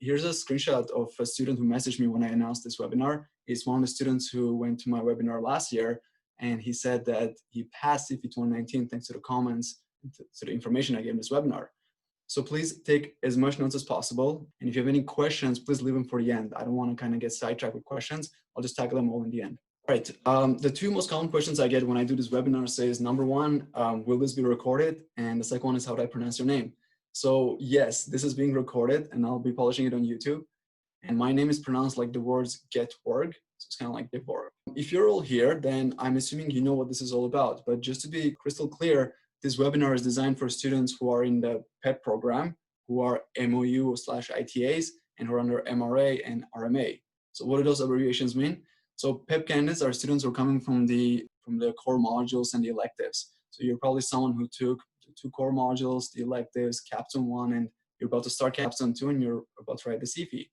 here's a screenshot of a student who messaged me when I announced this webinar. He's one of the students who went to my webinar last year, and he said that he passed CFE 2019 thanks to the comments, to the information I gave in this webinar. So please take as much notes as possible. And if you have any questions, please leave them for the end. I don't want to kind of get sidetracked with questions. I'll just tackle them all in the end. All right. The two most common questions I get when I do this webinar is, number one, will this be recorded? And the second one is, how do I pronounce your name? So yes, this is being recorded and I'll be publishing it on YouTube. And my name is pronounced like the words Gevorg. So it's kind of like Gevorg. If you're all here, then I'm assuming you know what this is all about. But just to be crystal clear, this webinar is designed for students who are in the PEP program, who are MOU/ITAs, and who are under MRA and RMA. So what do those abbreviations mean? So PEP candidates are students who are coming from the core modules and the electives. So you're probably someone who took the 2 core modules, the electives, Capstone 1, and you're about to start Capstone 2, and you're about to write the CFE.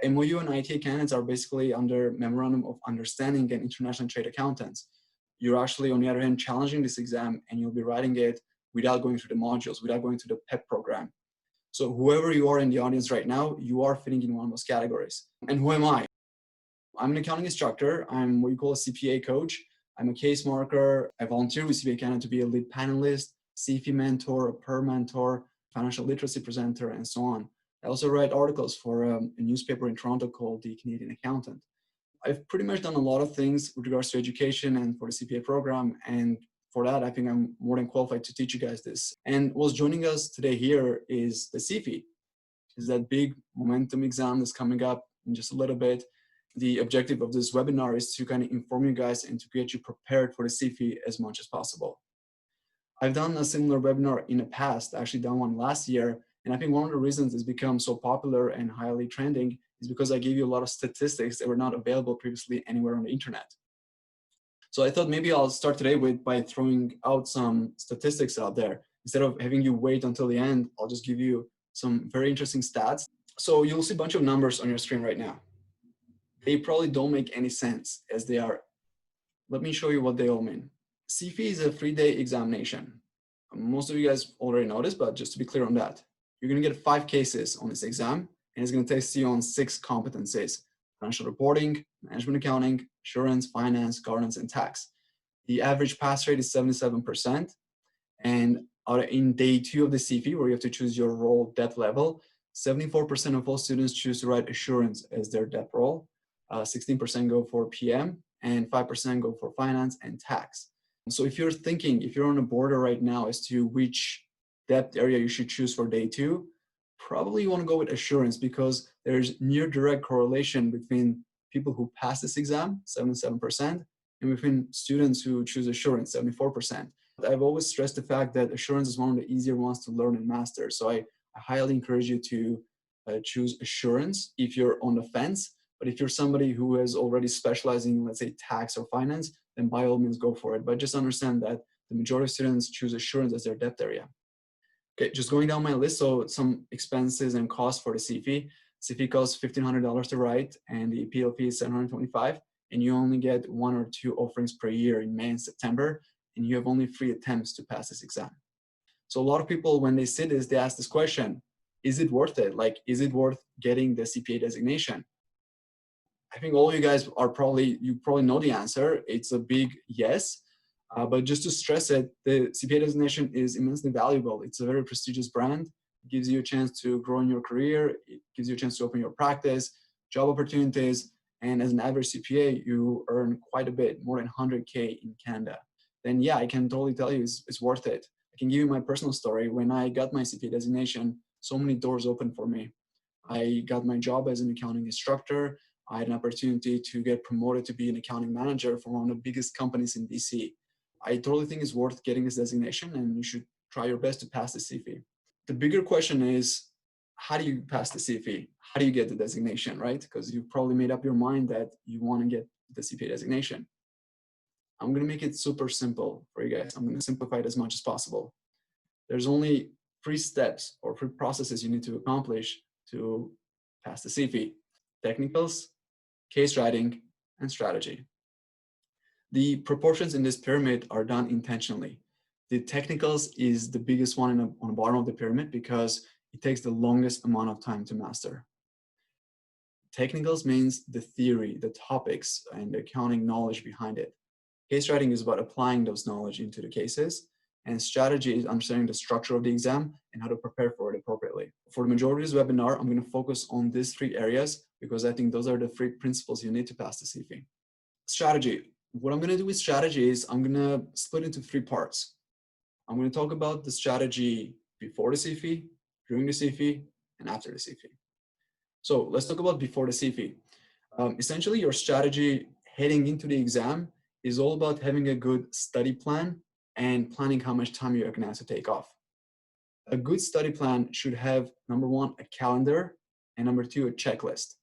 MOU and ITA candidates are basically under Memorandum of Understanding and International Trade Accountants. You're actually, on the other hand, challenging this exam, and you'll be writing it without going through the modules, without going through the PEP program. So whoever you are in the audience right now, you are fitting in one of those categories. And who am I? I'm an accounting instructor. I'm what you call a CPA coach. I'm a case marker. I volunteer with CPA Canada to be a lead panelist, CFE mentor, a PER mentor, financial literacy presenter, and so on. I also write articles for a newspaper in Toronto called The Canadian Accountant. I've pretty much done a lot of things with regards to education and for the CPA program. And for that, I think I'm more than qualified to teach you guys this. And what's joining us today here is the CFE. Is that big momentum exam that's coming up in just a little bit. The objective of this webinar is to kind of inform you guys and to get you prepared for the CFE as much as possible. I've done a similar webinar in the past, I actually done one last year. And I think one of the reasons it's become so popular and highly trending is because I gave you a lot of statistics that were not available previously anywhere on the internet. So I thought maybe I'll start today by throwing out some statistics out there. Instead of having you wait until the end, I'll just give you some very interesting stats. So you'll see a bunch of numbers on your screen right now. They probably don't make any sense as they are. Let me show you what they all mean. CFE is a 3-day examination. Most of you guys already know this, but just to be clear on that, you're going to get 5 cases on this exam, and it's going to test you on 6 competencies: financial reporting, management accounting, insurance, finance, governance, and tax. The average pass rate is 77%. And in day 2 of the CFE, where you have to choose your role depth level, 74% of all students choose to write assurance as their depth role. 16% go for PM, and 5% go for finance and tax. So if you're thinking, if you're on a border right now as to which depth area you should choose for day 2, probably you want to go with assurance, because there's near direct correlation between people who pass this exam, 77%, and between students who choose assurance, 74%. I've always stressed the fact that assurance is one of the easier ones to learn and master. So I highly encourage you to choose assurance if you're on the fence. But if you're somebody who is already specializing in, let's say, tax or finance, then by all means go for it. But just understand that the majority of students choose assurance as their depth area. Okay, just going down my list, so some expenses and costs for the CFE. CFE costs $1,500 to write, and the appeal fee is $725, and you only get 1 or 2 offerings per year in May and September, and you have only 3 attempts to pass this exam. So a lot of people, when they see this, they ask this question: is it worth it? Like, is it worth getting the CPA designation? I think all you guys are probably know the answer. It's a big yes. But just to stress it, the CPA designation is immensely valuable. It's a very prestigious brand. It gives you a chance to grow in your career. It gives you a chance to open your practice, job opportunities. And as an average CPA, you earn quite a bit, more than 100K in Canada. Then yeah, I can totally tell you it's worth it. I can give you my personal story. When I got my CPA designation, so many doors opened for me. I got my job as an accounting instructor. I had an opportunity to get promoted to be an accounting manager for one of the biggest companies in BC. I totally think it's worth getting this designation, and you should try your best to pass the CFE. The bigger question is, how do you pass the CFE? How do you get the designation, right? Because you've probably made up your mind that you want to get the CPA designation. I'm going to make it super simple for you guys. I'm going to simplify it as much as possible. There's only 3 steps or 3 processes you need to accomplish to pass the CFE: technicals, case writing, and strategy. The proportions in this pyramid are done intentionally. The technicals is the biggest one on the bottom of the pyramid because it takes the longest amount of time to master. Technicals means the theory, the topics, and the accounting knowledge behind it. Case writing is about applying those knowledge into the cases, and strategy is understanding the structure of the exam and how to prepare for it appropriately. For the majority of this webinar, I'm going to focus on these three areas because I think those are the three principles you need to pass the CFE. Strategy. What I'm going to do with strategy is I'm going to split into three parts. I'm going to talk about the strategy before the CFE, during the CFE, and after the CFE. So let's talk about before the CFE. Essentially, your strategy heading into the exam is all about having a good study plan and planning how much time you're going to have to take off. A good study plan should have, number one, a calendar, and number two, a checklist.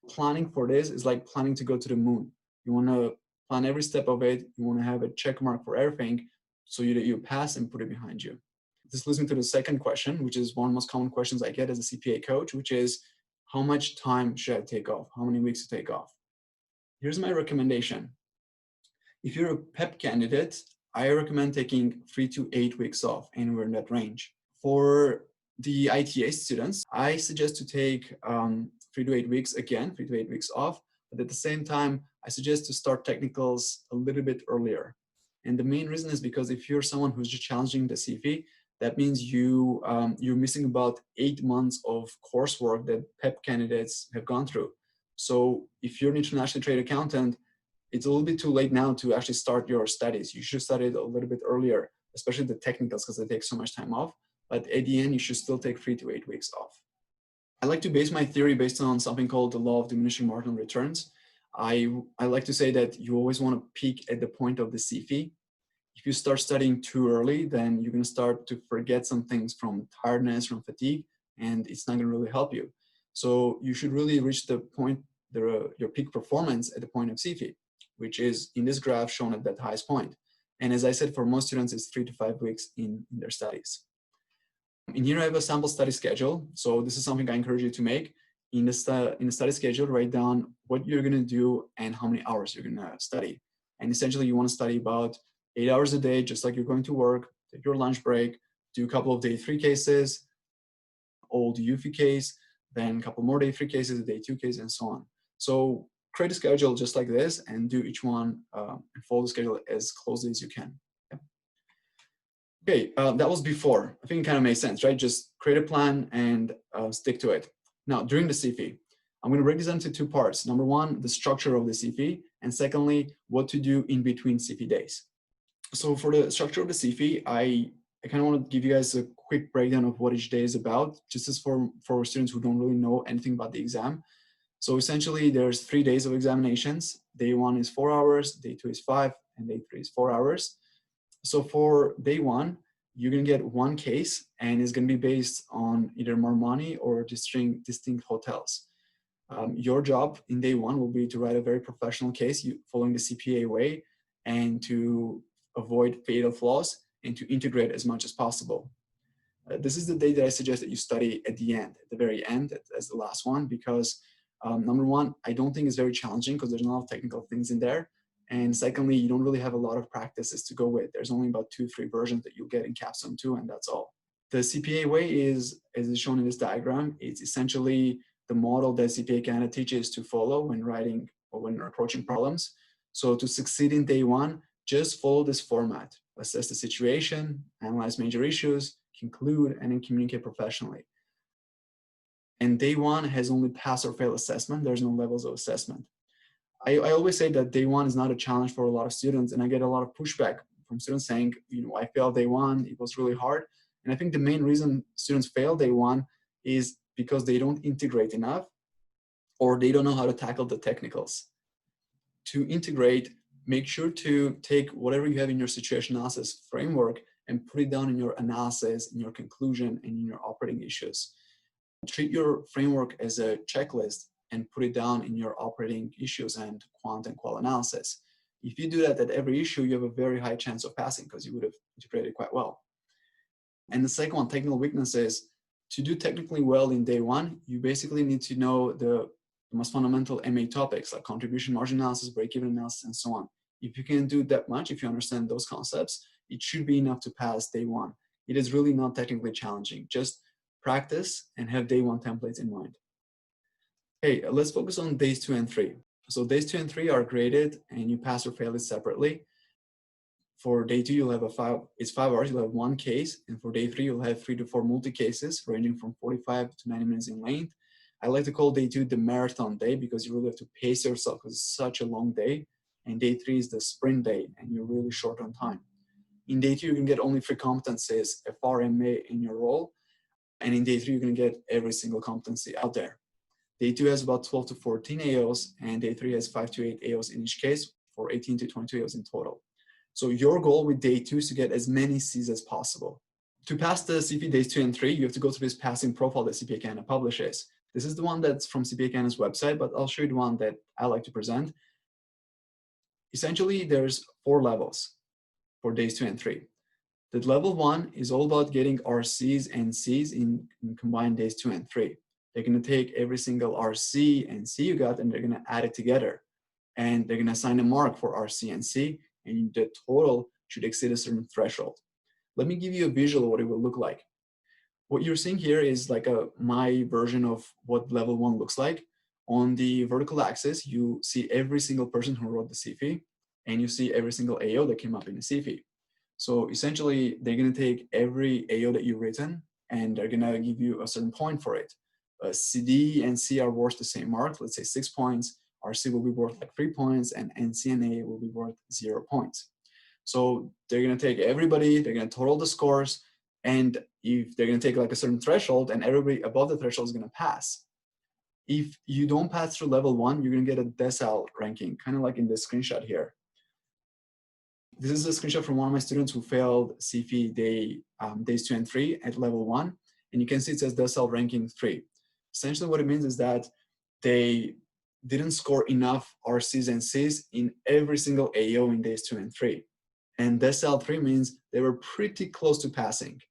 Planning for this is like planning to go to the moon. You want to plan every step of it. You want to have a check mark for everything so that you pass and put it behind you. This leads me to the second question, which is one of the most common questions I get as a CPA coach, which is, how much time should I take off? How many weeks to take off? Here's my recommendation. If you're a PEP candidate, I recommend taking 3 to 8 weeks off, anywhere in that range. For the ITA students, I suggest to take 3 to 8 weeks again, 3 to 8 weeks off. But at the same time, I suggest to start technicals a little bit earlier. And the main reason is because if you're someone who's just challenging the CFE, that means you're missing about 8 months of coursework that PEP candidates have gone through. So if you're an internationally trained accountant, it's a little bit too late now to actually start your studies. You should start it a little bit earlier, especially the technicals, because they take so much time off. But at the end, you should still take 3 to 8 weeks off. I like to base my theory based on something called the law of diminishing marginal returns. I like to say that you always want to peak at the point of the CFE. If you start studying too early, then you're going to start to forget some things from tiredness, from fatigue, and it's not going to really help you. So you should really reach the point, your peak performance at the point of CFE, which is in this graph shown at that highest point. And as I said, for most students, it's 3 to 5 weeks in their studies. In here, I have a sample study schedule. So this is something I encourage you to make. In the study schedule, write down what you're going to do and how many hours you're going to study. And essentially, you want to study about 8 hours a day, just like you're going to work, take your lunch break, do a couple of day 3 cases, old UFI case, then a couple more day 3 cases, a day 2 case, and so on. So create a schedule just like this and do each one and follow the schedule as closely as you can. Okay, that was before. I think it kind of makes sense, right? Just create a plan and stick to it. Now, during the CFE, I'm going to break this into 2 parts. Number one, the structure of the CFE, and secondly, what to do in between CFE days. So for the structure of the CFE, I kind of want to give you guys a quick breakdown of what each day is about, just as for students who don't really know anything about the exam. So essentially, there's 3 days of examinations. Day 1 is 4 hours, day 2 is 5, and day 3 is 4 hours. So for day 1, you're going to get 1 case, and it's going to be based on either Marmani or distinct hotels. Your job in day 1 will be to write a very professional case following the CPA way and to avoid fatal flaws and to integrate as much as possible. This is the day that I suggest that you study at the end, at the very end, as the last one, because number one, I don't think it's very challenging because there's a lot of technical things in there. And secondly, you don't really have a lot of practices to go with. There's only about 2-3 versions that you'll get in Capstone 2, and that's all. The CPA way is, as is shown in this diagram, it's essentially the model that CPA Canada teaches to follow when writing or when approaching problems. So to succeed in day 1, just follow this format. Assess the situation, analyze major issues, conclude, and then communicate professionally. And day 1 has only pass or fail assessment. There's no levels of assessment. I always say that day 1 is not a challenge for a lot of students, and I get a lot of pushback from students saying, I failed day 1, it was really hard. And I think the main reason students fail day 1 is because they don't integrate enough, or they don't know how to tackle the technicals. To integrate, make sure to take whatever you have in your situation analysis framework and put it down in your analysis, in your conclusion, and in your operating issues. Treat your framework as a checklist and put it down in your operating issues and quant and qual analysis. If you do that at every issue, you have a very high chance of passing because you would have integrated quite well. And the second one, technical weaknesses. To do technically well in day 1, you basically need to know the most fundamental MA topics like contribution margin analysis, break-even analysis, and so on. If you can do that much, if you understand those concepts, it should be enough to pass day 1. It is really not technically challenging. Just practice and have day 1 templates in mind. Okay, let's focus on days 2 and 3. So days 2 and 3 are graded and you pass or fail it separately. For day 2, you'll have it's 5 hours, you'll have one case. And for day 3, you'll have 3 to 4 multi-cases ranging from 45 to 90 minutes in length. I like to call day 2 the marathon day because you really have to pace yourself because it's such a long day. And day 3 is the sprint day and you're really short on time. In day 2, you can get only 3 competencies, FRMA in your role. And in day 3, you're going to get every single competency out there. Day 2 has about 12 to 14 AOs, and day 3 has 5 to 8 AOs in each case, for 18 to 22 AOs in total. So your goal with day 2 is to get as many Cs as possible. To pass the CFE days 2 and 3, you have to go through this passing profile that CPA Canada publishes. This is the one that's from CPA Canada's website, but I'll show you the one that I like to present. Essentially, there's 4 levels for days 2 and 3. The level 1 is all about getting RCs and Cs in combined days 2 and 3. They're going to take every single RC and C you got and they're going to add it together. And they're going to assign a mark for RC and C, and the total should exceed a certain threshold. Let me give you a visual of what it will look like. What you're seeing here is like my version of what level 1 looks like. On the vertical axis, you see every single person who wrote the CFE, and you see every single AO that came up in the CFE. So essentially, they're going to take every AO that you've written, and they're going to give you a certain point for it. CD and C are worth the same mark, let's say 6 points. RC will be worth like 3 points, and NC and A will be worth 0 points. So they're going to take everybody, they're going to total the scores, and if they're going to take like a certain threshold, and everybody above the threshold is going to pass. If you don't pass through level 1, you're going to get a decile ranking, kind of like in this screenshot here. This is a screenshot from one of my students who failed CFE days 2 and 3 at level 1, and you can see it says decile ranking 3. Essentially what it means is that they didn't score enough RCs and Cs in every single AO in days 2 and 3. And decile 3 means they were pretty close to passing.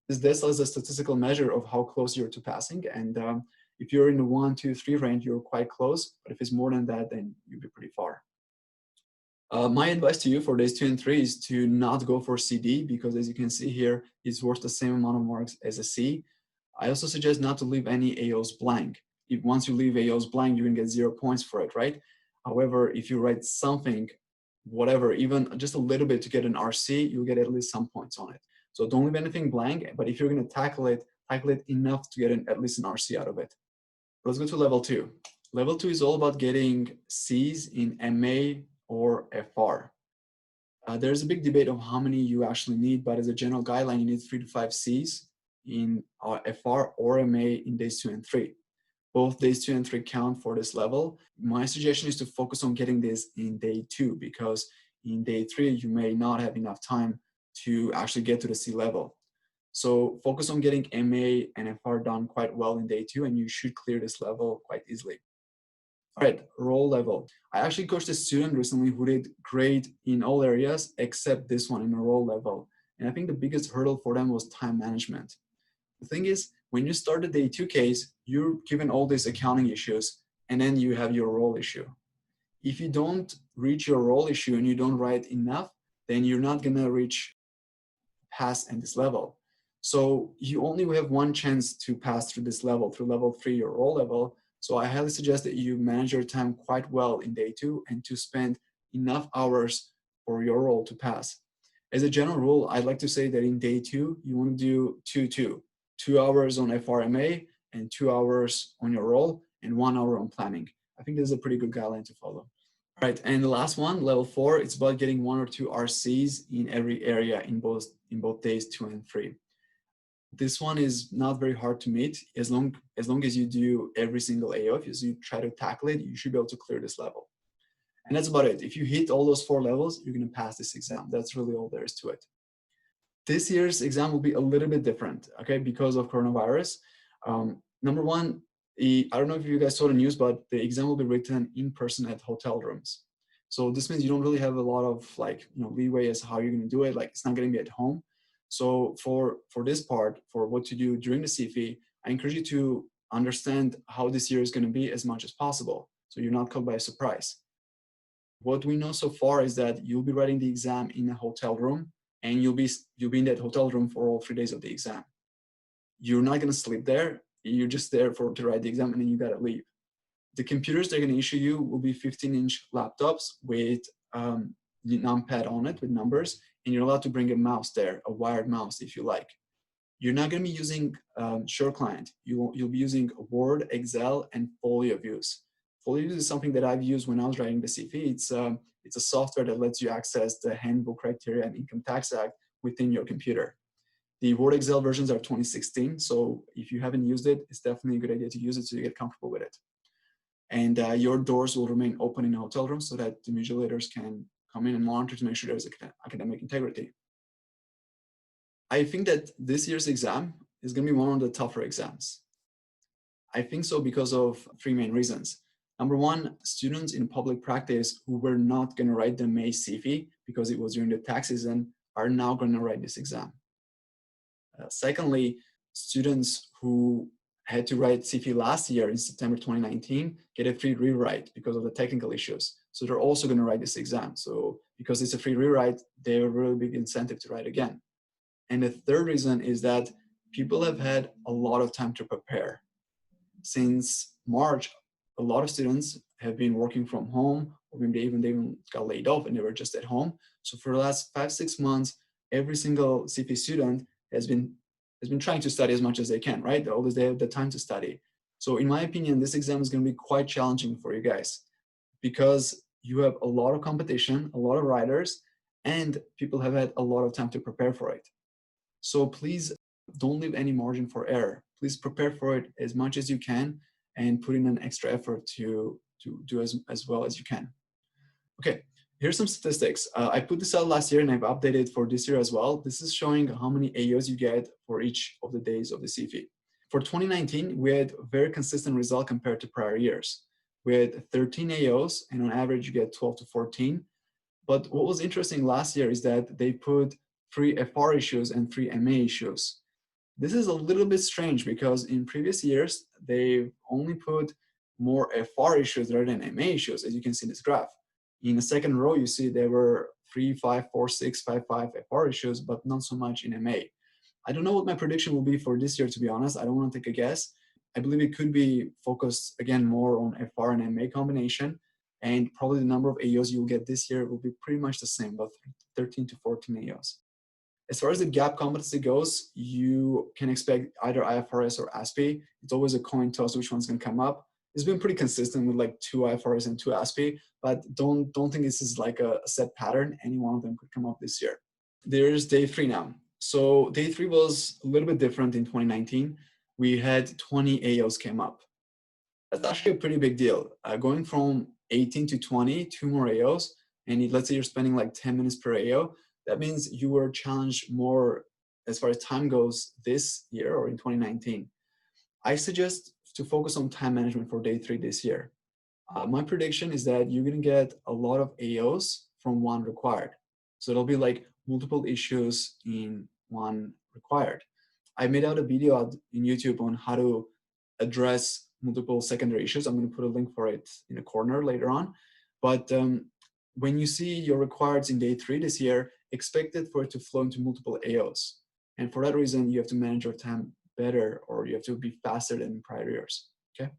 This decile is a statistical measure of how close you're to passing, and if you're in the 1, 2, 3 range, you're quite close, but if it's more than that, then you'll be pretty far. My advice to you for days 2 and 3 is to not go for CD, because as you can see here, it's worth the same amount of marks as a C. I also suggest not to leave any AOs blank. If once you leave AOs blank, you're gonna get 0 points for it, right? However, if you write something, whatever, even just a little bit to get an RC, you'll get at least some points on it. So don't leave anything blank, but if you're gonna tackle it enough to get at least an RC out of it. Let's go to level 2. Level 2 is all about getting Cs in MA or FR. There's a big debate of how many you actually need, but as a general guideline, you need 3 to 5 Cs in FR or MA in days 2 and 3. Both days 2 and 3 count for this level. My suggestion is to focus on getting this in day 2, because in day 3, you may not have enough time to actually get to the C level. So focus on getting MA and FR done quite well in day 2, and you should clear this level quite easily. All right, role level. I actually coached a student recently who did great in all areas except this one in a role level. And I think the biggest hurdle for them was time management. The thing is, when you start the day 2 case, you're given all these accounting issues, and then you have your role issue. If you don't reach your role issue and you don't write enough, then you're not gonna reach pass at this level. So you only have one chance to pass through this level, through level 3, your role level. So I highly suggest that you manage your time quite well in day 2 and to spend enough hours for your role to pass. As a general rule, I'd like to say that in day 2, you want to do 2-2. 2 hours on FRMA and 2 hours on your role and 1 hour on planning. I think this is a pretty good guideline to follow. All right, and the last one, level 4, it's about getting 1 or 2 RCs in every area in both days 2 and 3. This one is not very hard to meet. As long as you do every single AO, if you try to tackle it, you should be able to clear this level. And that's about it. If you hit all those 4 levels, you're going to pass this exam. That's really all there is to it. This year's exam will be a little bit different, okay, because of coronavirus. Number one, I don't know if you guys saw the news, but the exam will be written in person at hotel rooms. So this means you don't really have a lot of leeway as how you're going to do it. Like, it's not going to be at home. So for this part, for what to do during the CFE, I encourage you to understand how this year is going to be as much as possible, so you're not caught by a surprise. What we know so far is that you'll be writing the exam in a hotel room, and you'll be in that hotel room for all 3 days of the exam. You're not going to sleep there. You're just there to write the exam, and then you got to leave. The computers they're going to issue you will be 15-inch laptops with numpad on it with numbers, and you're allowed to bring a mouse there, a wired mouse if you like. You're not going to be using SureClient. You'll be using Word, Excel, and Folio Views. Folio Views is something that I've used when I was writing the CFE. It's a software that lets you access the Handbook Criteria and Income Tax Act within your computer. The Word Excel versions are 2016, so if you haven't used it, it's definitely a good idea to use it so you get comfortable with it. And your doors will remain open in a hotel room so that the vigilators can come in and monitor to make sure there's academic integrity. I think that this year's exam is going to be one of the tougher exams. I think so because of three main reasons. Number one, students in public practice who were not going to write the May CFE because it was during the tax season are now going to write this exam. Secondly, students who had to write CFE last year in September 2019 get a free rewrite because of the technical issues. So they're also going to write this exam. So because it's a free rewrite, they have a really big incentive to write again. And the third reason is that people have had a lot of time to prepare. Since March, a lot of students have been working from home, or maybe they even got laid off and they were just at home. So for the last 5-6 months, every single CFE student has been trying to study as much as they can, right? Always they have the time to study. So in my opinion, this exam is going to be quite challenging for you guys because you have a lot of competition, a lot of writers, and people have had a lot of time to prepare for it. So please don't leave any margin for error. Please prepare for it as much as you can and put in an extra effort to do as well as you can. Okay, here's some statistics. I put this out last year and I've updated for this year as well. This is showing how many AOs you get for each of the days of the CFE. For 2019, we had a very consistent result compared to prior years. We had 13 AOs and on average you get 12 to 14. But what was interesting last year is that they put 3 FR issues and 3 MA issues. This is a little bit strange because in previous years, they've only put more FR issues rather than MA issues, as you can see in this graph. In the second row, you see there were 3, 5, 4, 6, 5, 5 FR issues, but not so much in MA. I don't know what my prediction will be for this year, to be honest. I don't want to take a guess. I believe it could be focused, again, more on FR and MA combination. And probably the number of AOs you'll get this year will be pretty much the same, about 13 to 14 AOs. As far as the gap competency goes, you can expect either IFRS or ASPE. It's always a coin toss which one's going to come up. It's been pretty consistent with like 2 IFRS and 2 ASPE, but don't think this is like a set pattern. Any one of them could come up this year. There's day 3 now. So day 3 was a little bit different in 2019. We had 20 AOs came up. That's actually a pretty big deal. Going from 18 to 20, 2 more AOs, and let's say you're spending like 10 minutes per AO, that means you were challenged more as far as time goes this year or in 2019. I suggest to focus on time management for day 3 this year. My prediction is that you're going to get a lot of AOs from one required. So it'll be like multiple issues in one required. I made out a video out in YouTube on how to address multiple secondary issues. I'm going to put a link for it in the corner later on. But when you see your requireds in day 3 this year, expect it for it to flow into multiple AOs. And for that reason, you have to manage your time better, or you have to be faster than prior years, okay?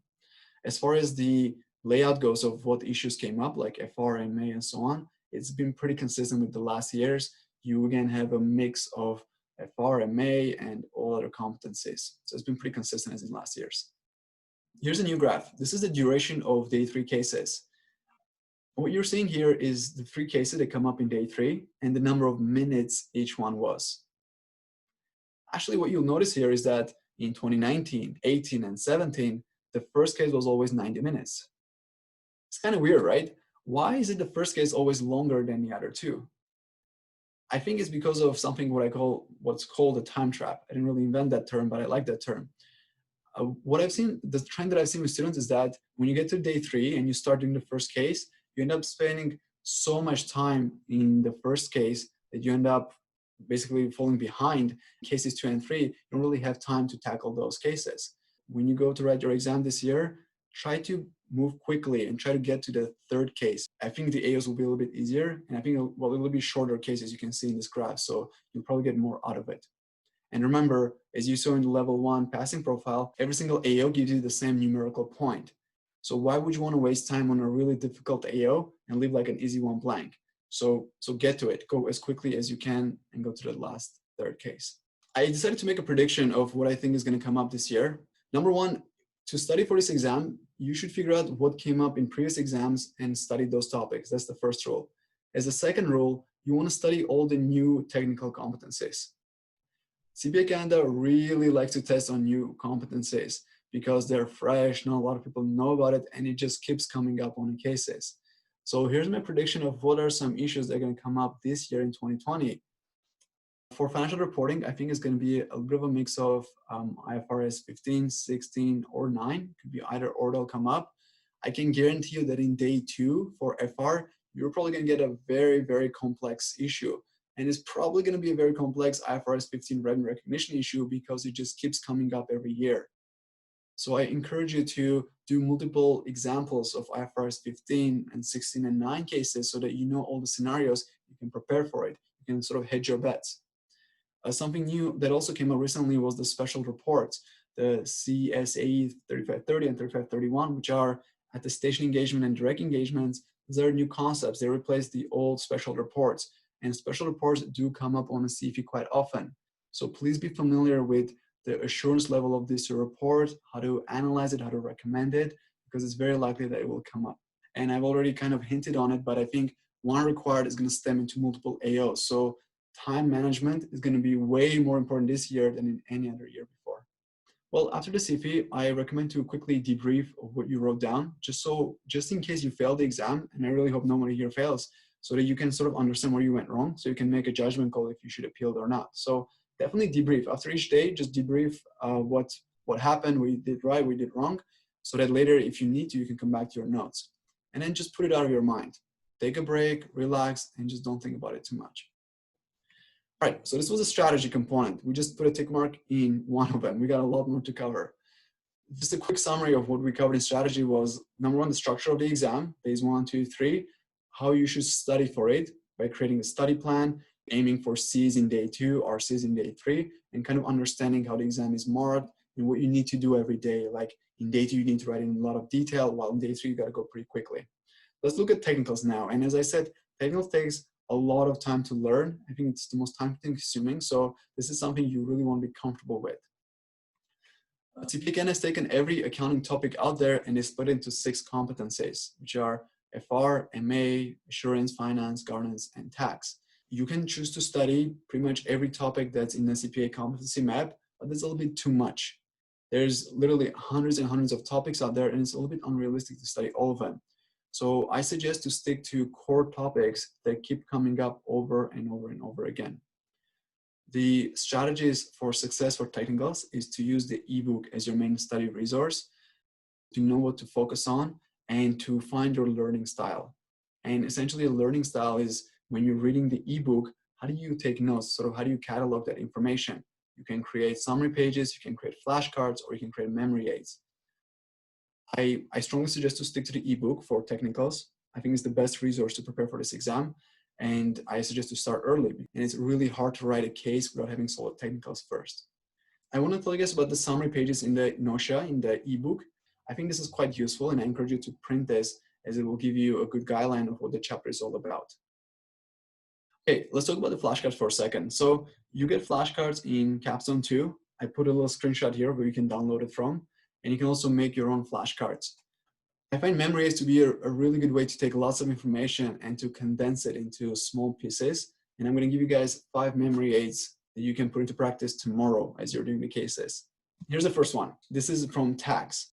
As far as the layout goes of what issues came up, like FR, MA, and so on, it's been pretty consistent with the last years. You again have a mix of FR, MA, and all other competencies. So it's been pretty consistent as in last years. Here's a new graph. This is the duration of day 3 cases. What you're seeing here is the 3 cases that come up in day 3 and the number of minutes each one was. Actually, what you'll notice here is that in 2019, 18, and 17, the first case was always 90 minutes. It's kind of weird, right? Why is it the first case always longer than the other 2? I think it's because of something what's called a time trap. I didn't really invent that term, but I like that term. What I've seen, the trend that I've seen with students is that when you get to day 3 and you start doing the first case, you end up spending so much time in the first case that you end up basically falling behind cases 2 and 3. You don't really have time to tackle those cases. When you go to write your exam this year, try to move quickly and try to get to the 3rd case. I think the AOs will be a little bit easier, and I think it will be shorter cases you can see in this graph, so you'll probably get more out of it. And remember, as you saw in the level 1 passing profile, every single AO gives you the same numerical point. So why would you want to waste time on a really difficult AO and leave like an easy one blank? So get to it, go as quickly as you can and go to the last third case. I decided to make a prediction of what I think is going to come up this year. Number one, to study for this exam, you should figure out what came up in previous exams and study those topics. That's the first rule. As a second rule, you want to study all the new technical competencies. CPA Canada really likes to test on new competencies because they're fresh, not a lot of people know about it, and it just keeps coming up on the cases. So here's my prediction of what are some issues that are going to come up this year in 2020. For financial reporting, I think it's going to be a bit of a mix of IFRS 15, 16, or 9. It could be either or they'll come up. I can guarantee you that in day 2 for FR, you're probably going to get a very, very complex issue. And it's probably going to be a very complex IFRS 15 revenue recognition issue because it just keeps coming up every year. So I encourage you to do multiple examples of IFRS 15 and 16 and 9 cases so that you know all the scenarios, you can prepare for it. You can sort of hedge your bets. Something new that also came out recently was the special reports, the CSA 3530 and 3531, which are attestation engagement and direct engagements. These are new concepts. They replace the old special reports. And special reports do come up on a CFE quite often. So please be familiar with the assurance level of this report, how to analyze it, how to recommend it, because it's very likely that it will come up. And I've already kind of hinted on it, but I think one required is going to stem into multiple AOs. So time management is going to be way more important this year than in any other year before. Well, after the CFE, I recommend to quickly debrief of what you wrote down, just in case you fail the exam, and I really hope nobody here fails, so that you can sort of understand where you went wrong, so you can make a judgment call if you should appeal it or not. So definitely debrief. After each day, just debrief what happened, we did right, we did wrong, so that later, if you need to, you can come back to your notes. And then just put it out of your mind. Take a break, relax, and just don't think about it too much. All right, so this was a strategy component. We just put a tick mark in one of them. We got a lot more to cover. Just a quick summary of what we covered in strategy was, number one, the structure of the exam, days 1, 2, 3, how you should study for it by creating a study plan, aiming for C's in day 2 or C's in day 3, and kind of understanding how the exam is marked and what you need to do every day. Like in day 2, you need to write in a lot of detail, while in day 3, you got to go pretty quickly. Let's look at technicals now. And as I said, technicals takes a lot of time to learn. I think it's the most time consuming. So this is something you really want to be comfortable with. CPA Canada has taken every accounting topic out there and is split into 6 competencies, which are FR, MA, assurance, finance, governance, and tax. You can choose to study pretty much every topic that's in the CPA competency map, but that's a little bit too much. There's literally hundreds and hundreds of topics out there, and it's a little bit unrealistic to study all of them. So I suggest to stick to core topics that keep coming up over and over and over again. The strategies for success for technicals is to use the ebook as your main study resource, to know what to focus on, and to find your learning style. And essentially a learning style is when you're reading the ebook, how do you take notes? Sort of how do you catalog that information? You can create summary pages, you can create flashcards, or you can create memory aids. I strongly suggest to stick to the ebook for technicals. I think it's the best resource to prepare for this exam. And I suggest to start early. And it's really hard to write a case without having solid technicals first. I want to tell you guys about the summary pages in the Notia, in the ebook. I think this is quite useful, and I encourage you to print this, as it will give you a good guideline of what the chapter is all about. Okay, let's talk about the flashcards for a second. So you get flashcards in Capstone 2. I put a little screenshot here where you can download it from. And you can also make your own flashcards. I find memory aids to be a really good way to take lots of information and to condense it into small pieces. And I'm going to give you guys 5 memory aids that you can put into practice tomorrow as you're doing the cases. Here's the first one. This is from tax.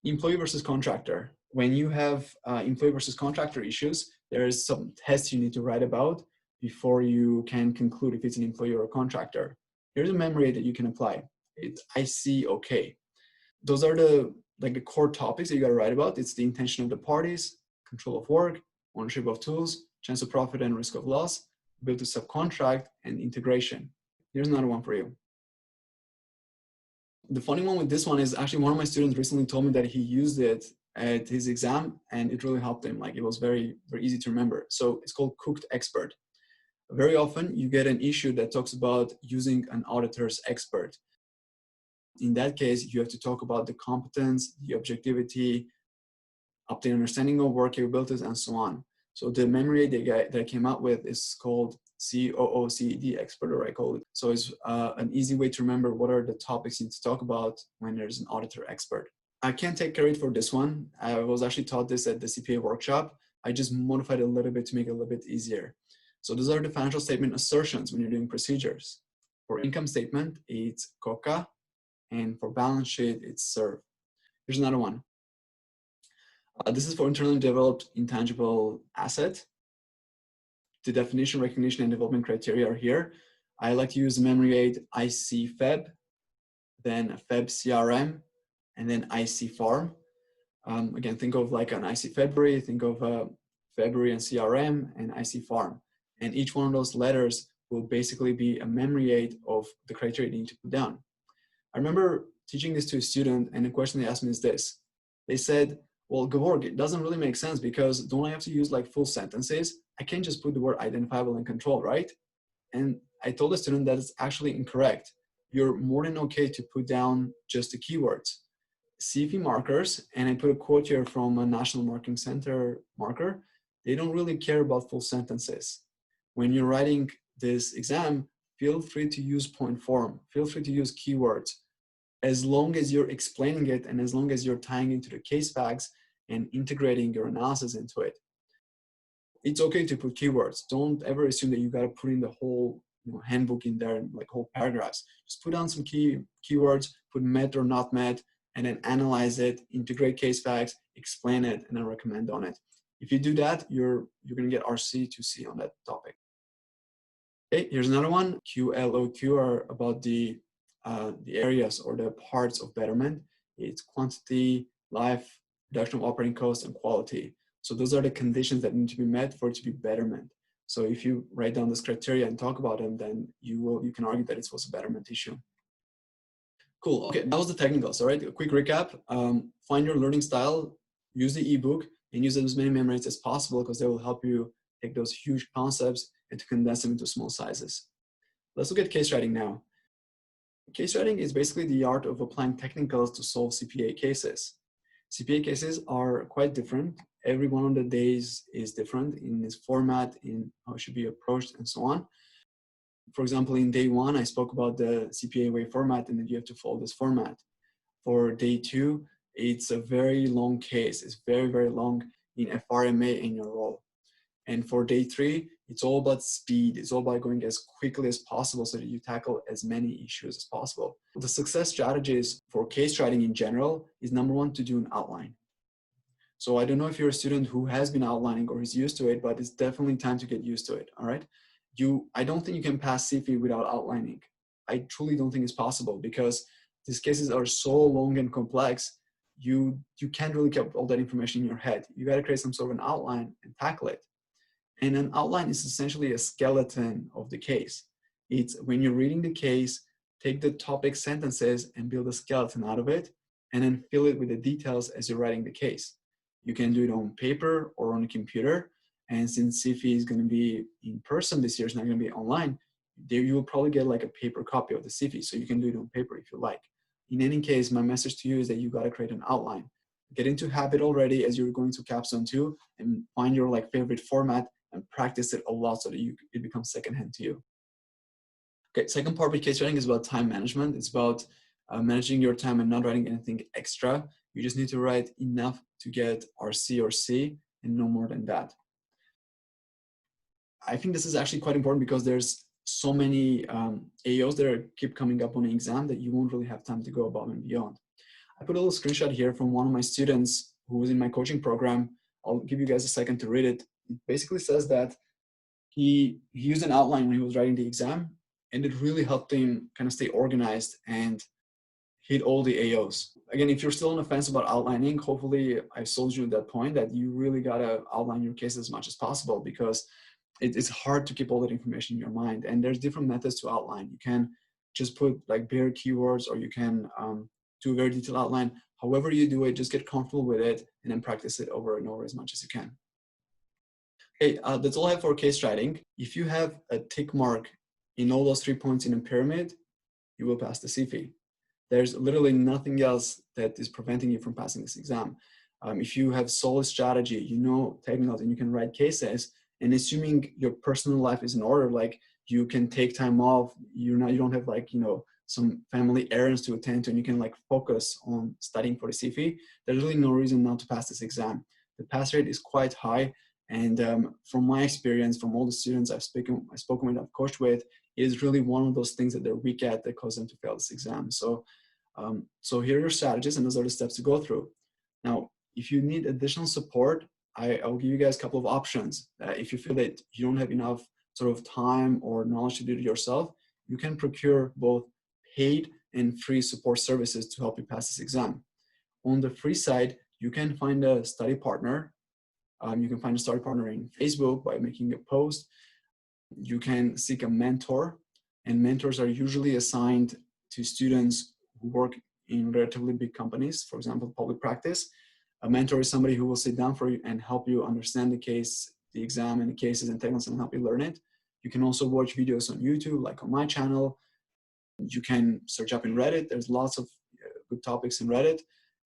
Employee versus contractor. When you have employee versus contractor issues, there is some tests you need to write about before you can conclude if it's an employee or a contractor. Here's a memory aid that you can apply. It's IC Those are the core topics that you got to write about. It's the intention of the parties, control of work, ownership of tools, chance of profit and risk of loss, ability to subcontract, and integration. Here's another one for you. The funny one with this one is actually one of my students recently told me that he used it at his exam and it really helped him. Like it was very, very easy to remember. So it's called Cooked Expert. Very often you get an issue that talks about using an auditor's expert. In that case, you have to talk about the competence, the objectivity, obtain understanding of work capabilities, and so on. So the memory aid that I came up with is called COOCED expert, or I call it. So it's an easy way to remember what are the topics you need to talk about when there's an auditor expert. I can't take credit for this one. I was actually taught this at the CPA workshop. I just modified it a little bit to make it a little bit easier. So those are the financial statement assertions when you're doing procedures. For income statement, it's COCA, and for balance sheet, it's SERV. Here's another one. This is for internally developed intangible asset. The definition, recognition, and development criteria are here. I like to use the memory aid ICFEB, then FEB CRM, and then IC Farm. Again, think of like an IC February, think of February and CRM and IC Farm. And each one of those letters will basically be a memory aid of the criteria you need to put down. I remember teaching this to a student, and the question they asked me is this. They said, well, Gevorg, it doesn't really make sense because don't I have to use like full sentences? I can't just put the word identifiable and control, right? And I told the student that it's actually incorrect. You're more than okay to put down just the keywords. CFE markers, and I put a quote here from a National Marketing Center marker, they don't really care about full sentences. When you're writing this exam, feel free to use point form, feel free to use keywords, as long as you're explaining it and as long as you're tying into the case facts and integrating your analysis into it. It's okay to put keywords. Don't ever assume that you got to put in the whole handbook in there and like whole paragraphs. Just put down some keywords, put met or not met, and then analyze it, integrate case facts, explain it, and then recommend on it. If you do that, you're going to get RC to C on that topic. Okay, here's another one. QLOQ are about the areas or the parts of betterment. It's quantity, life, reduction of operating costs, and quality. So those are the conditions that need to be met for it to be betterment. So if you write down this criteria and talk about them, then you can argue that it was a betterment issue. Cool. Okay, that was the technicals. All right, a quick recap. Find your learning style, use the ebook, and use as many memories as possible because they will help you take those huge concepts and to condense them into small sizes. Let's look at case writing now. Case writing is basically the art of applying technicals to solve CPA cases. CPA cases are quite different. Every one of the days is different in its format, in how it should be approached, and so on. For example, in day one, I spoke about the CPA way format and that you have to follow this format. For day two, it's a very long case. It's very, very long in FRMA in your role. And for day three, it's all about speed. It's all about going as quickly as possible so that you tackle as many issues as possible. The success strategies for case writing in general is number one, to do an outline. So I don't know if you're a student who has been outlining or is used to it, but it's definitely time to get used to it, all right? I don't think you can pass CFE without outlining. I truly don't think it's possible because these cases are so long and complex, you can't really keep all that information in your head. You gotta create some sort of an outline and tackle it. And an outline is essentially a skeleton of the case. It's when you're reading the case, take the topic sentences and build a skeleton out of it, and then fill it with the details as you're writing the case. You can do it on paper or on a computer. And since CFE is going to be in person this year, it's not going to be online, there you will probably get like a paper copy of the CFE, so you can do it on paper if you like. In any case, my message to you is that you got to create an outline. Get into habit already as you're going to capstone 2 and find your like favorite format and practice it a lot so that it becomes secondhand to you. Okay, second part of case writing is about time management. It's about managing your time and not writing anything extra. You just need to write enough to get RC or C and no more than that. I think this is actually quite important because there's so many AOs that keep coming up on the exam that you won't really have time to go above and beyond. I put a little screenshot here from one of my students who was in my coaching program. I'll give you guys a second to read it. It basically says that he used an outline when he was writing the exam, and it really helped him kind of stay organized and hit all the AOs. Again, if you're still on the fence about outlining, hopefully I sold you that point that you really gotta outline your case as much as possible because it's hard to keep all that information in your mind. And there's different methods to outline. You can just put like bare keywords, or you can do a very detailed outline. However you do it, just get comfortable with it and then practice it over and over as much as you can. Okay, that's all I have for case writing. If you have a tick mark in all those 3 points in a pyramid, you will pass the CFE. There's literally nothing else that is preventing you from passing this exam. If you have solid strategy, you know technicals, and you can write cases, and assuming your personal life is in order, like you can take time off, you don't have like, some family errands to attend to, and you can like focus on studying for the CFE, there's really no reason not to pass this exam. The pass rate is quite high. And from my experience, from all the students I've spoken with, I've coached with, it is really one of those things that they're weak at that cause them to fail this exam. So, so here are your strategies, and those are the steps to go through. Now, if you need additional support, I'll give you guys a couple of options. If you feel that you don't have enough sort of time or knowledge to do it yourself, you can procure both paid and free support services to help you pass this exam. On the free side, you can find a study partner. You can find a study partner in Facebook by making a post. You can seek a mentor, and mentors are usually assigned to students who work in relatively big companies, for example, public practice. A mentor is somebody who will sit down for you and help you understand the case, the exam, and the cases and techniques, and help you learn it. You can also watch videos on YouTube, like on my channel. You can search up in Reddit. There's lots of good topics in Reddit.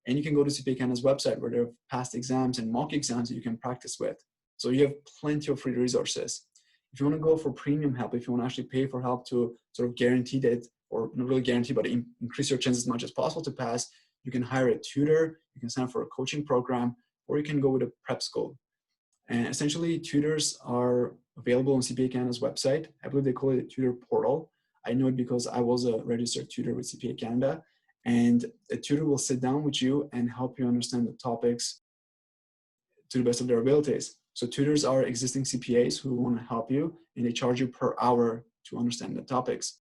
And you can go to CPA Canada's website where there are past exams and mock exams that you can practice with. So you have plenty of free resources. If you want to go for premium help, if you want to actually pay for help to sort of guarantee that, or not really guarantee, but increase your chances as much as possible to pass, you can hire a tutor, you can sign up for a coaching program, or you can go with a prep school. And essentially, tutors are available on CPA Canada's website. I believe they call it a tutor portal. I know it because I was a registered tutor with CPA Canada, and a tutor will sit down with you and help you understand the topics to the best of their abilities. So tutors are existing CPAs who want to help you, and they charge you per hour to understand the topics.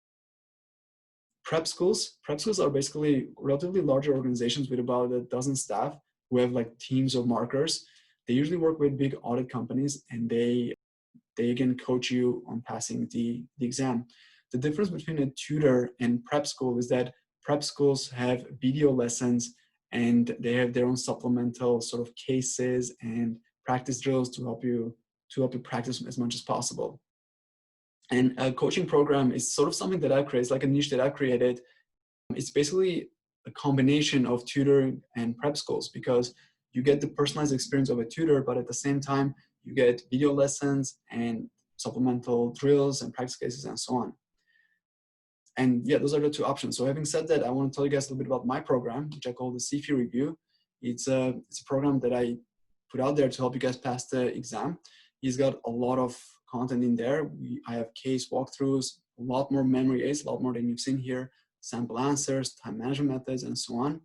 Prep schools are basically relatively larger organizations with about a dozen staff who have like teams of markers. They usually work with big audit companies, and they again coach you on passing the exam. The difference between a tutor and prep school is that prep schools have video lessons, and they have their own supplemental sort of cases and practice drills to help you practice as much as possible. And a coaching program is sort of something that I've created. It's like a niche that I've created. It's basically a combination of tutoring and prep schools, because you get the personalized experience of a tutor, but at the same time, you get video lessons and supplemental drills and practice cases and so on. And yeah, those are the two options. So having said that, I want to tell you guys a little bit about my program, which I call the CFE Review. It's a program that I put out there to help you guys pass the exam. He's got a lot of content in there. I have case walkthroughs, a lot more memory aids, a lot more than you've seen here, sample answers, time management methods, and so on.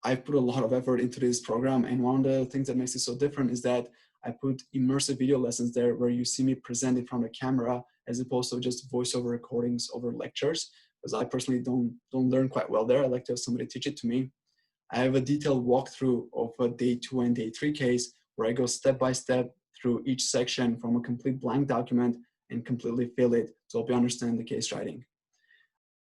I've put a lot of effort into this program, and one of the things that makes it so different is that I put immersive video lessons there where you see me present in front of the camera as opposed to just voiceover recordings over lectures, because I personally don't learn quite well there. I like to have somebody teach it to me. I have a detailed walkthrough of a day 2 and day 3 case where I go step by step through each section from a complete blank document and completely fill it to help you understand the case writing.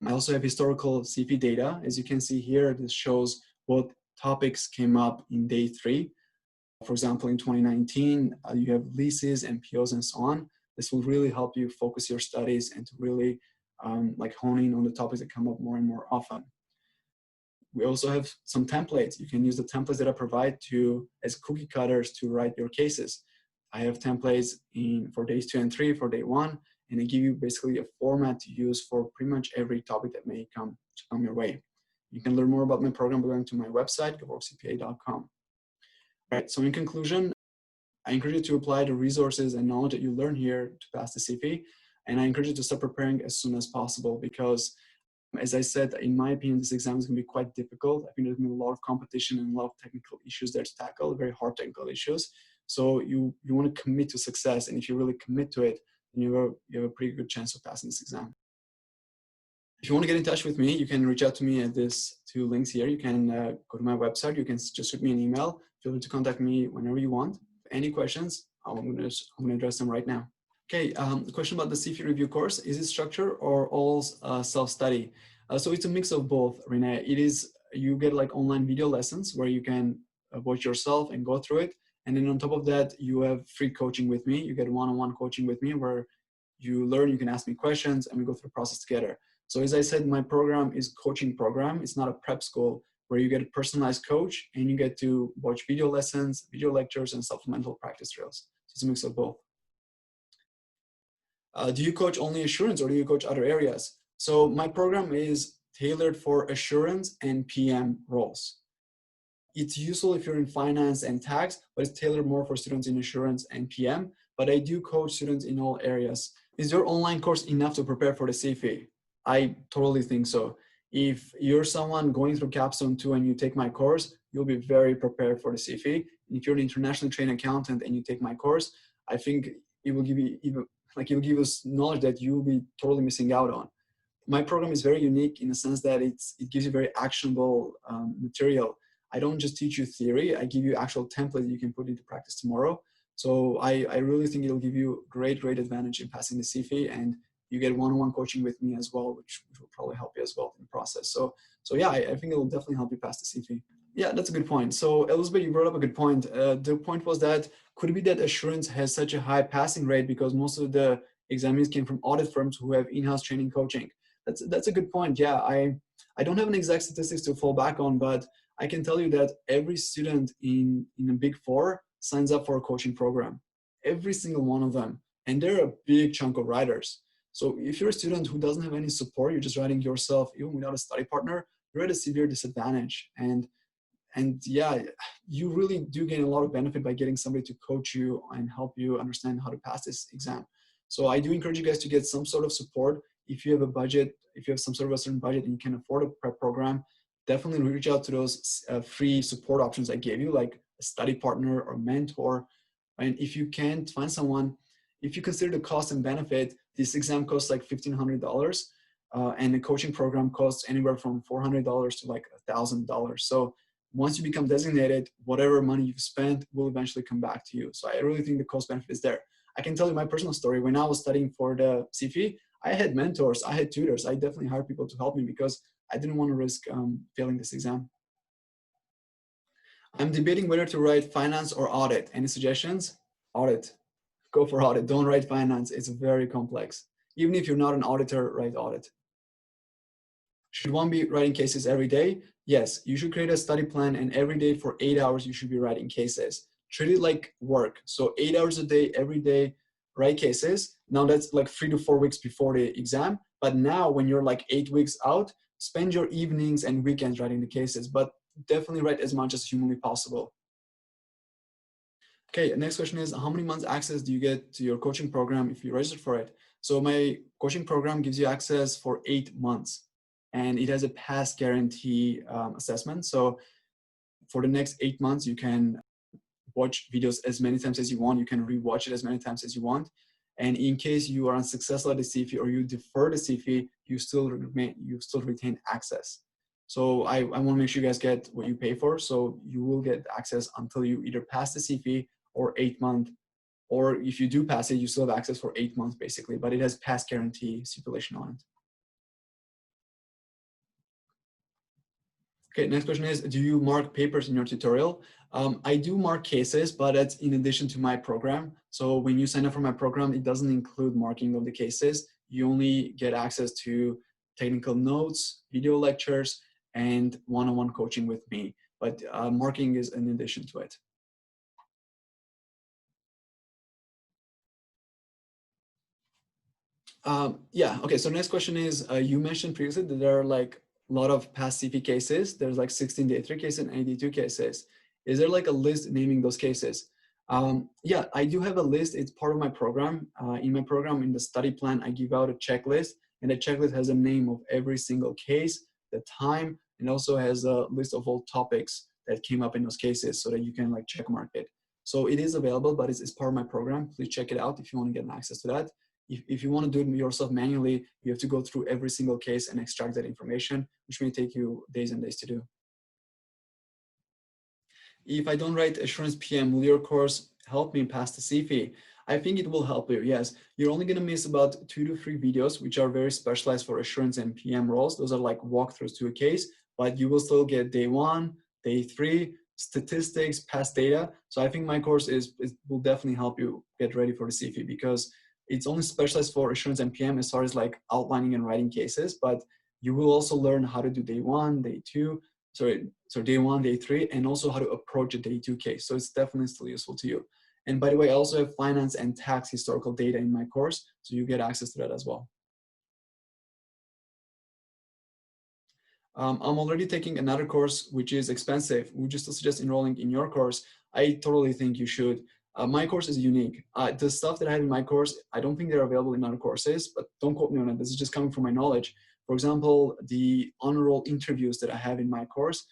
I also have historical CFE data. As you can see here, this shows what topics came up in day 3. For example, in 2019, you have leases and POs and so on. This will really help you focus your studies and to really like hone in on the topics that come up more and more often. We also have some templates. You can use the templates that I provide as cookie cutters to write your cases. I have templates for days 2 and 3 for day 1, and I give you basically a format to use for pretty much every topic that may come your way. You can learn more about my program by going to my website, GevorgCPA.com. All right, so in conclusion, I encourage you to apply the resources and knowledge that you learn here to pass the CFE, and I encourage you to start preparing as soon as possible, because as I said, in my opinion, this exam is going to be quite difficult. I think there's going to be a lot of competition and a lot of technical issues there to tackle, very hard technical issues. So you want to commit to success, and if you really commit to it, then you have a pretty good chance of passing this exam. If you want to get in touch with me, you can reach out to me at these 2 links here. You can go to my website. You can just shoot me an email. Feel free to contact me whenever you want. Any questions, I'm going to address them right now. Okay, the question about the CFE review course, is it structured or all self-study? So it's a mix of both, Renee. You get like online video lessons where you can watch yourself and go through it. And then on top of that, you have free coaching with me. You get one-on-one coaching with me where you learn, you can ask me questions, and we go through the process together. So as I said, my program is coaching program. It's not a prep school. where you get a personalized coach and you get to watch video lessons, video lectures, and supplemental practice drills. So it's a mix of both. Do you coach only assurance or do you coach other areas? So my program is tailored for assurance and PM roles. It's useful if you're in finance and tax, but it's tailored more for students in assurance and PM. But I do coach students in all areas. Is your online course enough to prepare for the CFE? I totally think so. If you're someone going through Capstone 2 and you take my course, you'll be very prepared for the CFE. And if you're an internationally trained accountant and you take my course, I think it will give you it will give us knowledge that you'll be totally missing out on. My program is very unique in the sense that it gives you very actionable material. I don't just teach you theory, I give you actual template you can put into practice tomorrow. So I really think it'll give you great advantage in passing the CFE, and you get one-on-one coaching with me as well, which will probably help you as well in the process. So yeah, I think it'll definitely help you pass the CFE. Yeah, that's a good point. So Elizabeth, you brought up a good point. The point was that could it be that assurance has such a high passing rate because most of the examinees came from audit firms who have in-house training coaching? That's a good point. Yeah, I don't have an exact statistics to fall back on, but I can tell you that every student in a Big Four signs up for a coaching program. Every single one of them. And they're a big chunk of writers. So if you're a student who doesn't have any support, you're just writing yourself, even without a study partner, you're at a severe disadvantage. And yeah, you really do gain a lot of benefit by getting somebody to coach you and help you understand how to pass this exam. So I do encourage you guys to get some sort of support. If you have a budget, if you have some sort of a certain budget and you can afford a prep program, definitely reach out to those free support options I gave you, like a study partner or mentor. And if you can't find someone, if you consider the cost and benefit, this exam costs like $1,500, and the coaching program costs anywhere from $400 to like $1,000. So once you become designated, whatever money you've spent will eventually come back to you. So I really think the cost benefit is there. I can tell you my personal story. When I was studying for the CFE, I had mentors, I had tutors. I definitely hired people to help me because I didn't want to risk failing this exam. I'm debating whether to write finance or audit. Any suggestions? Audit. Go for audit. Don't write finance. It's very complex. Even if you're not an auditor, write audit. Should one be writing cases every day? Yes, you should create a study plan, and every day for 8 hours, you should be writing cases. Treat it like work. So 8 hours a day, every day, write cases. Now that's like 3 to 4 weeks before the exam. But now when you're like 8 weeks out, spend your evenings and weekends writing the cases, but definitely write as much as humanly possible. Okay, next question is, how many months access do you get to your coaching program if you register for it? So my coaching program gives you access for 8 months, and it has a pass guarantee assessment. So for the next 8 months, you can watch videos as many times as you want. You can rewatch it as many times as you want. And in case you are unsuccessful at the CFE or you defer the CFE, you still retain access. So I want to make sure you guys get what you pay for. So you will get access until you either pass the CFE or 8 months, or if you do pass it, you still have access for 8 months basically, but it has pass guarantee stipulation on it. Okay, next question is, do you mark papers in your tutorial? I do mark cases, but that's in addition to my program. So when you sign up for my program, it doesn't include marking of the cases. You only get access to technical notes, video lectures, and one-on-one coaching with me. But marking is in addition to it. Yeah, okay, so next question is, you mentioned previously that there are like a lot of past CFE cases. There's like 16 day 3 cases and 82 cases. Is there like a list naming those cases? Yeah, I do have a list. It's part of my program. In my program, in the study plan, I give out a checklist, and the checklist has a name of every single case, the time, and also has a list of all topics that came up in those cases so that you can like check mark it. So it is available, but it's part of my program. Please check it out if you want to get access to that. If you want to do it yourself manually, you have to go through every single case and extract that information, which may take you days and days to do. If I don't write assurance PM, will your course help me pass the CFE? I think it will help you, yes. You're only going to miss about 2 to 3 videos, which are very specialized for assurance and PM roles. Those are like walkthroughs to a case, but you will still get day 1, day 3, statistics, past data. So I think my course will definitely help you get ready for the CFE because it's only specialized for assurance and PM as far as like outlining and writing cases, but you will also learn how to do day 1, day 2. so day 1, day 3, and also how to approach a day 2 case. So it's definitely still useful to you. And by the way, I also have finance and tax historical data in my course, so you get access to that as well. I'm already taking another course, which is expensive. Would you still suggest enrolling in your course? I totally think you should. My course is unique. The stuff that I have in my course, I don't think they're available in other courses, but don't quote me on it. This is just coming from my knowledge. For example, the on-roll interviews that I have in my course,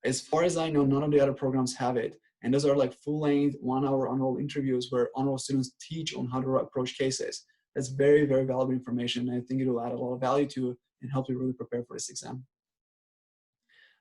as far as I know, none of the other programs have it. And those are like full-length, 1-hour on-roll interviews where on-roll students teach on how to approach cases. That's very, very valuable information. I think it will add a lot of value to you and help you really prepare for this exam.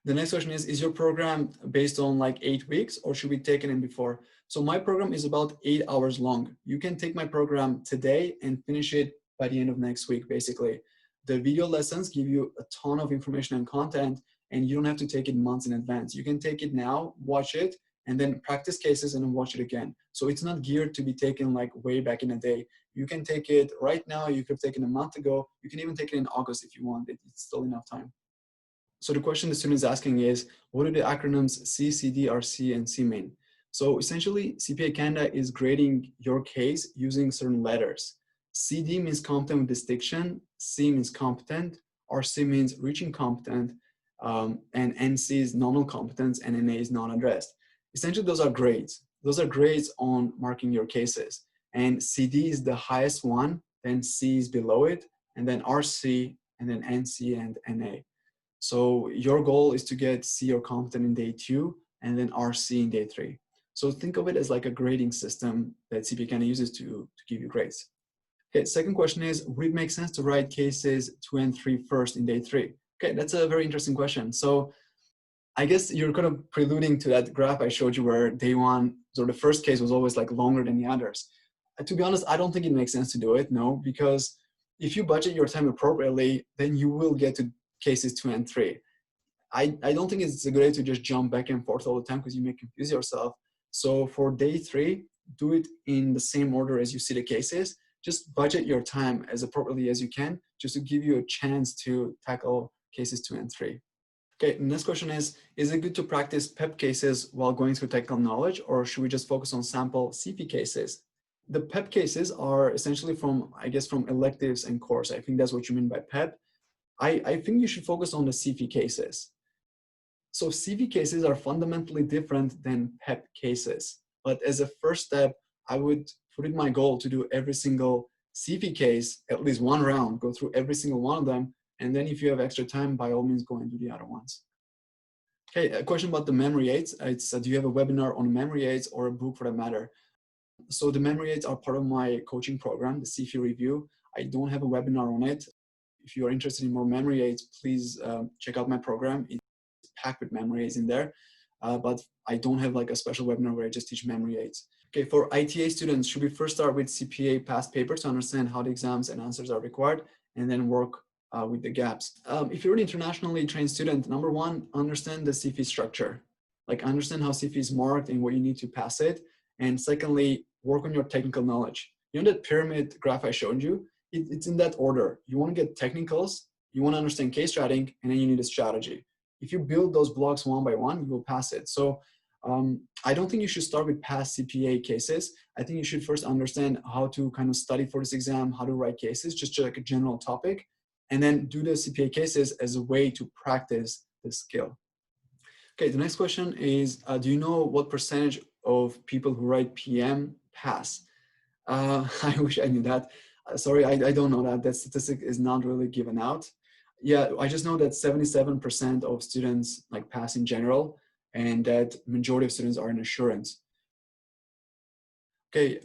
The next question is your program based on like 8 weeks or should we take it in before? So my program is about 8 hours long. You can take my program today and finish it by the end of next week, basically. The video lessons give you a ton of information and content, and you don't have to take it months in advance. You can take it now, watch it, and then practice cases and then watch it again. So it's not geared to be taken like way back in a day. You can take it right now. You could have taken a month ago. You can even take it in August if you want. It's still enough time. So the question the student is asking is, what do the acronyms C, CD, RC, and C mean? So essentially, CPA Canada is grading your case using certain letters. CD means competent with distinction, C means competent, RC means reaching competent, and NC is nominal competence, and NA is non-addressed. Essentially, those are grades. Those are grades on marking your cases. And CD is the highest one, then C is below it, and then RC, and then NC and NA. So your goal is to get C or competent in day 2 and then RC in day 3. So think of it as like a grading system that CPA Canada uses to give you grades. Okay, second question is, would it make sense to write cases 2 and 3 first in day 3? Okay, that's a very interesting question. So I guess you're kind of preluding to that graph I showed you where day 1, so the first case was always like longer than the others. To be honest, I don't think it makes sense to do it, no, because if you budget your time appropriately, then you will get to cases 2 and 3. I don't think it's a good idea to just jump back and forth all the time because you may confuse yourself. So for day 3, do it in the same order as you see the cases. Just budget your time as appropriately as you can, just to give you a chance to tackle cases 2 and 3. Okay, the next question is it good to practice PEP cases while going through technical knowledge, or should we just focus on sample CP cases? The PEP cases are essentially from, I guess, from electives and course. I think that's what you mean by PEP. I think you should focus on the CP cases. So CV cases are fundamentally different than PEP cases. But as a first step, I would put it my goal to do every single CV case, at least one round, go through every single one of them. And then if you have extra time, by all means, go and do the other ones. Okay, a question about the memory aids. It's do you have a webinar on memory aids or a book for that matter? So the memory aids are part of my coaching program, the CFE review. I don't have a webinar on it. If you are interested in more memory aids, please check out my program. It's packed with memory aids in there, but I don't have like a special webinar where I just teach memory aids. Okay, for ITA students, should we first start with CPA past papers to understand how the exams and answers are required, and then work with the gaps? If you're an internationally trained student, number one, understand the CFE structure. Like understand how CFE is marked and what you need to pass it. And secondly, work on your technical knowledge. You know that pyramid graph I showed you? It's in that order. You want to get technicals, you want to understand case writing, and then you need a strategy. If you build those blocks one by one, you will pass it. So I don't think you should start with past CPA cases. I think you should first understand how to kind of study for this exam, how to write cases, just like a general topic, and then do the CPA cases as a way to practice the skill. Okay, the next question is, do you know what percentage of people who write PM pass? I wish I knew that. Sorry, I don't know that. That statistic is not really given out. Yeah, I just know that 77% of students like pass in general, and that majority of students are in assurance. Okay,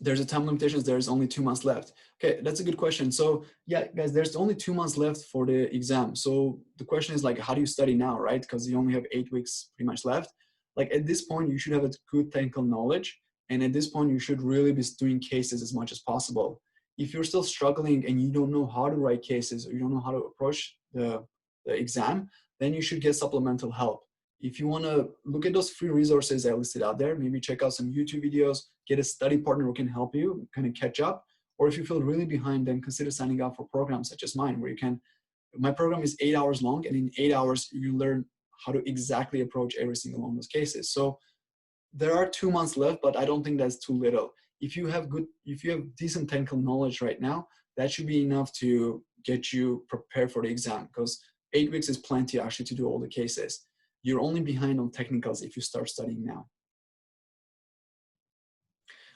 there's a time limitations. There's only 2 months left. Okay, that's a good question. So yeah, guys, there's only 2 months left for the exam. So the question is like, how do you study now, right? Because you only have 8 weeks pretty much left. Like at this point, you should have a good technical knowledge. And at this point, you should really be doing cases as much as possible. If you're still struggling and you don't know how to write cases or you don't know how to approach the exam, then you should get supplemental help. If you want to look at those free resources I listed out there, maybe check out some YouTube videos, get a study partner who can help you kind of catch up. Or if you feel really behind, then consider signing up for programs such as mine, where you can, my program is 8 hours long, and in 8 hours, you learn how to exactly approach every single one of those cases. So there are 2 months left, but I don't think that's too little. If you have decent technical knowledge right now, that should be enough to get you prepared for the exam, because 8 weeks is plenty actually to do all the cases. You're only behind on technicals if you start studying now.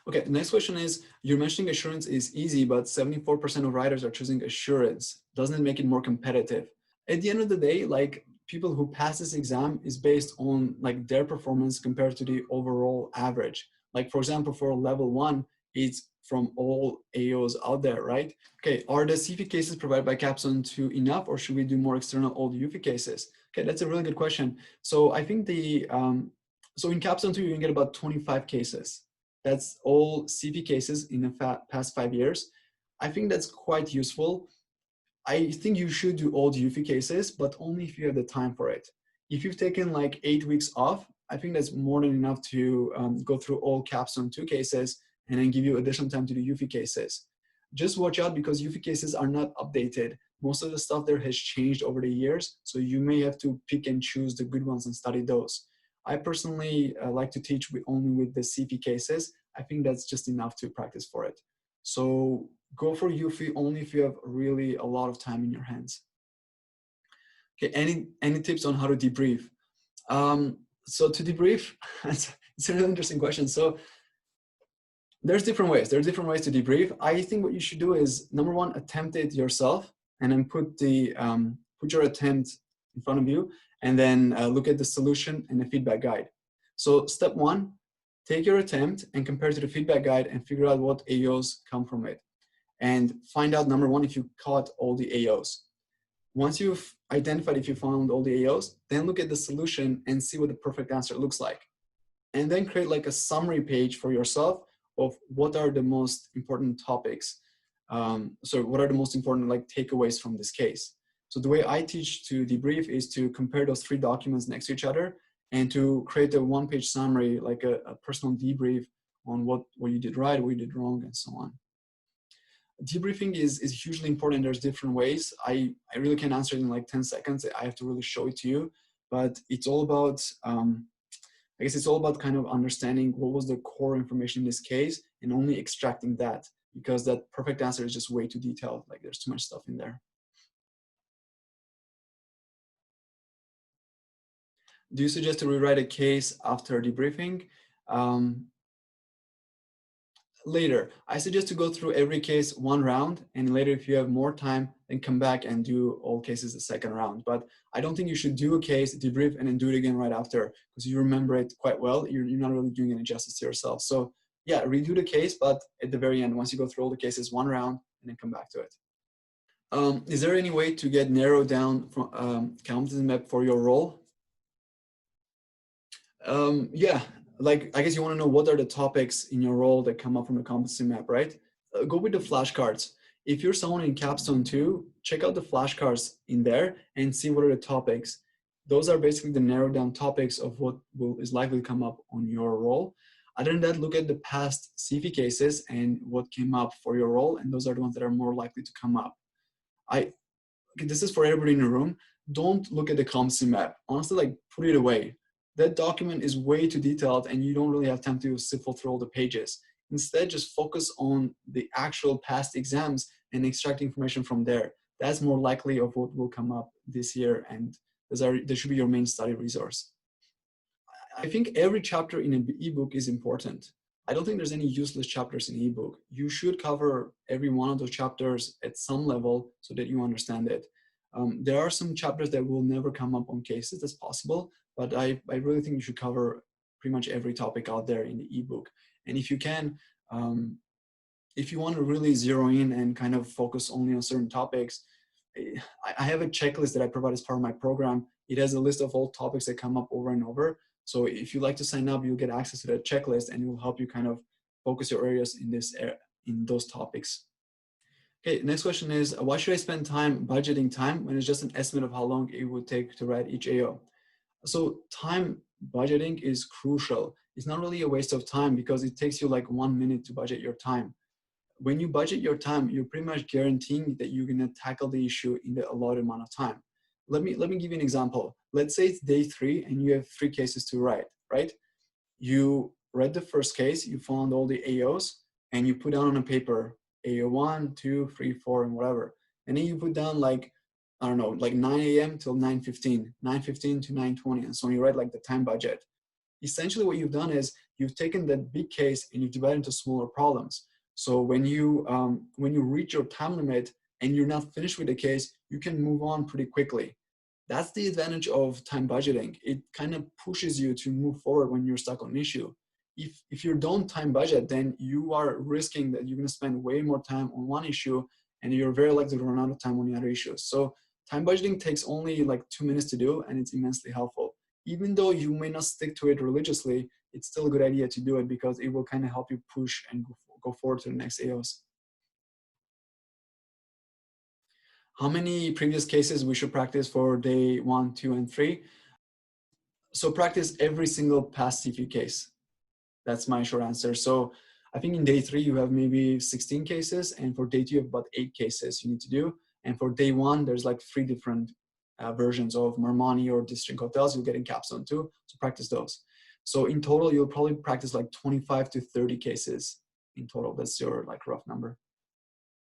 Okay, the next question is, you're mentioning assurance is easy, but 74% of writers are choosing assurance. Doesn't it make it more competitive? At the end of the day, like, people who pass this exam is based on like their performance compared to the overall average. Like, for example, for level 1, it's from all AOs out there, right? Okay, are the CFE cases provided by Capstone 2 enough, or should we do more external old UFI cases? Okay, that's a really good question. So I think so in Capstone 2, you can get about 25 cases. That's all CFE cases in the past 5 years. I think that's quite useful. I think you should do all the UFI cases, but only if you have the time for it. If you've taken like 8 weeks off, I think that's more than enough to go through all Capstone 2 cases and then give you additional time to do UFI cases. Just watch out, because UFI cases are not updated. Most of the stuff there has changed over the years, so you may have to pick and choose the good ones and study those. I personally like to teach only with the CFE cases. I think that's just enough to practice for it. So go for UFI only if you have really a lot of time in your hands. Okay, any tips on how to debrief? So to debrief, it's a really interesting question. So there's different ways. There's different ways to debrief. I think what you should do is, number one, attempt it yourself, and then put your attempt in front of you, and then look at the solution and the feedback guide. So step 1, take your attempt and compare it to the feedback guide and figure out what AOs come from it. And find out, number 1, if you caught all the AOs. Once you've identified if you found all the AOs, then look at the solution and see what the perfect answer looks like. And then create like a summary page for yourself of what are the most important topics. So what are the most important like takeaways from this case? So the way I teach to debrief is to compare those 3 documents next to each other and to create a 1-page summary, like a personal debrief on what you did right, what you did wrong, and so on. Debriefing is hugely important. There's different ways. I really can't answer it in like 10 seconds. I have to really show it to you, but it's all about, I guess it's all about kind of understanding what was the core information in this case and only extracting that, because that perfect answer is just way too detailed. Like, there's too much stuff in there. Do you suggest to rewrite a case after debriefing? Later. I suggest to go through every case 1 round, and later, if you have more time, then come back and do all cases the 2nd round. But I don't think you should do a case, debrief, and then do it again right after, because you remember it quite well. You're not really doing any justice to yourself. So yeah, redo the case, but at the very end, once you go through all the cases 1 round, and then come back to it. Is there any way to get narrowed down from competency map for your role? Yeah, like, I guess you want to know what are the topics in your role that come up from the competency map, right? Go with the flashcards. If you're someone in Capstone 2, check out the flashcards in there and see what are the topics. Those are basically the narrowed down topics of what is likely to come up on your role. Other than that, look at the past CFE cases and what came up for your role, and those are the ones that are more likely to come up. This is for everybody in the room. Don't look at the competency map. Honestly, like, put it away. That document is way too detailed and you don't really have time to sift through all the pages. Instead, just focus on the actual past exams and extract information from there. That's more likely of what will come up this year, and that should be your main study resource. I think every chapter in an ebook is important. I don't think there's any useless chapters in an ebook. You should cover every one of those chapters at some level so that you understand it. There are some chapters that will never come up on cases, that's possible, but I really think you should cover pretty much every topic out there in the ebook. And if you can, if you want to really zero in and kind of focus only on certain topics, I have a checklist that I provide as part of my program. It has a list of all topics that come up over and over. So if you like to sign up, you'll get access to that checklist and it will help you kind of focus your areas in those topics. Okay, next question is, why should I spend time budgeting time when it's just an estimate of how long it would take to write each AO? So time budgeting is crucial. It's not really a waste of time because it takes you like 1 minute to budget your time. When you budget your time, you're pretty much guaranteeing that you're gonna tackle the issue in the allotted amount of time. Let me give you an example. let's say it's day 3 and you have 3 cases to write, right? You read the first case, you found all the AOs, and you put down on a paper AO 1, 2, 3, 4, and whatever. And then you put down like, I don't know, like 9 a.m. till 9:15, 9:15 to 9:20, and so on. You write like the time budget. Essentially what you've done is you've taken that big case and you've divided into smaller problems. So when you reach your time limit and you're not finished with the case, you can move on pretty quickly. That's the advantage of time budgeting. It kind of pushes you to move forward when you're stuck on an issue. If you don't time budget, then you are risking that you're going to spend way more time on one issue and you're very likely to run out of time on the other issues. So time budgeting takes only like 2 minutes to do, and it's immensely helpful. Even though you may not stick to it religiously, it's still a good idea to do it because it will kind of help you push and go forward to the next AOs. How many previous cases we should practice for day 1, 2, and 3? So practice every single past CFE case. That's my short answer. So I think in day 3 you have maybe 16 cases, and for day 2 you have about 8 cases you need to do. And for day 1 there's like 3 different versions of Marmani or district hotels you'll get in capstone too. So practice those. So in total you'll probably practice like 25 to 30 cases in total. That's your like rough number.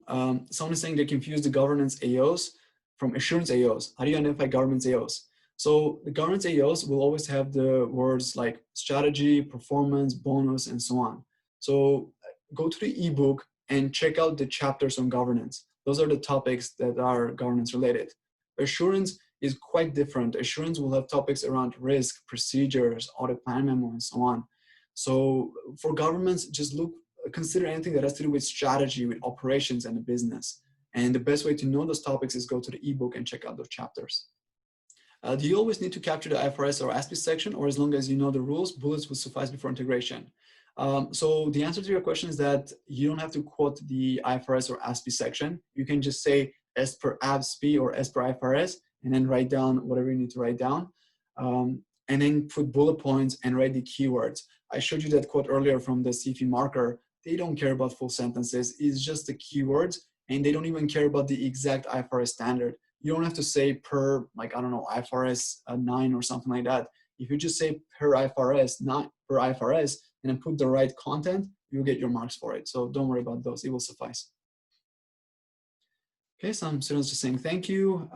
Someone is saying they confuse the governance AOs from assurance AOs. How do you identify governance AOs? So the governance AOs will always have the words like strategy, performance, bonus, and so on. So go to the ebook and check out the chapters on governance. Those are the topics that are governance related. Assurance is quite different. Assurance will have topics around risk, procedures, audit plan memo, and so on. So for governments, just consider anything that has to do with strategy, with operations, and the business. And the best way to know those topics is go to the ebook and check out those chapters. Do you always need to capture the IFRS or ASPE section, or as long as you know the rules, bullets will suffice before integration? So the answer to your question is that you don't have to quote the IFRS or ASPE section. You can just say as per ASPE or as per IFRS, and then write down whatever you need to write down. And then put bullet points and write the keywords. I showed you that quote earlier from the CFE marker. They don't care about full sentences. It's just the keywords, and they don't even care about the exact IFRS standard. You don't have to say per, like, I don't know, IFRS 9 or something like that. If you just say per IFRS, not per IFRS, and then put the right content, you'll get your marks for it. So don't worry about those. It will suffice. Okay, some students just saying thank you.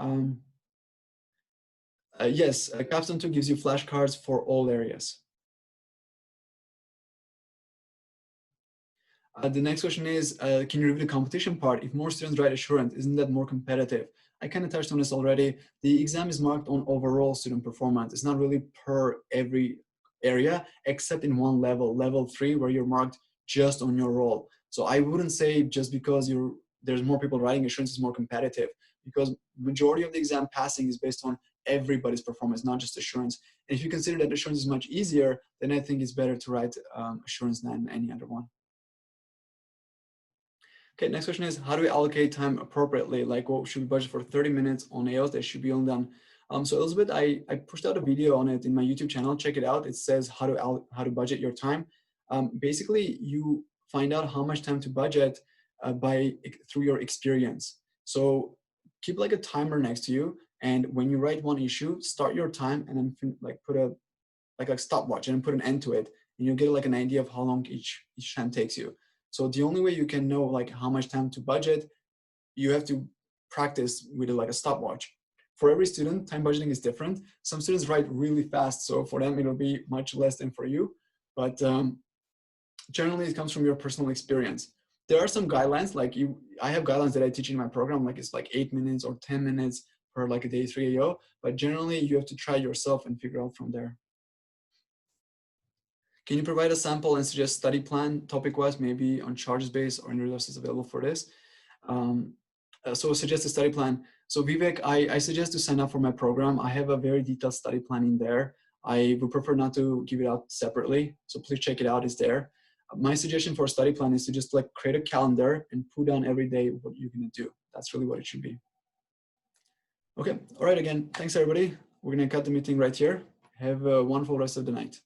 Yes, Capstone 2 gives you flashcards for all areas. The next question is, can you review the competition part? If more students write assurance, isn't that more competitive? I kind of touched on this already. The exam is marked on overall student performance. It's not really per every area, except in one level, level 3, where you're marked just on your role. So I wouldn't say just because there's more people writing assurance is more competitive, because majority of the exam passing is based on everybody's performance, not just assurance. And if you consider that assurance is much easier, then I think it's better to write assurance than any other one. Okay, next question is, how do we allocate time appropriately? Like, what should we budget for 30 minutes on AOs that should be only done? So Elizabeth, I pushed out a video on it in my YouTube channel. Check it out. It says how to budget your time. Basically, you find out how much time to budget through your experience. So keep like a timer next to you, and when you write one issue, start your time and then like put a stopwatch and put an end to it, and you'll get like an idea of how long each time takes you. So the only way you can know like how much time to budget, you have to practice with like a stopwatch. For every student, time budgeting is different. Some students write really fast, so for them it'll be much less than for you. But generally, it comes from your personal experience. There are some guidelines, like I have guidelines that I teach in my program, like it's like 8 minutes or 10 minutes per like a day 3 AO. But generally, you have to try yourself and figure out from there. Can you provide a sample and suggest study plan topic-wise, maybe on charges base or any resources available for this? So suggest a study plan. So Vivek, I suggest to sign up for my program. I have a very detailed study plan in there. I would prefer not to give it out separately. So please check it out, it's there. My suggestion for a study plan is to just like create a calendar and put down every day what you're gonna do. That's really what it should be. Okay, all right, again, thanks everybody. We're gonna cut the meeting right here. Have a wonderful rest of the night.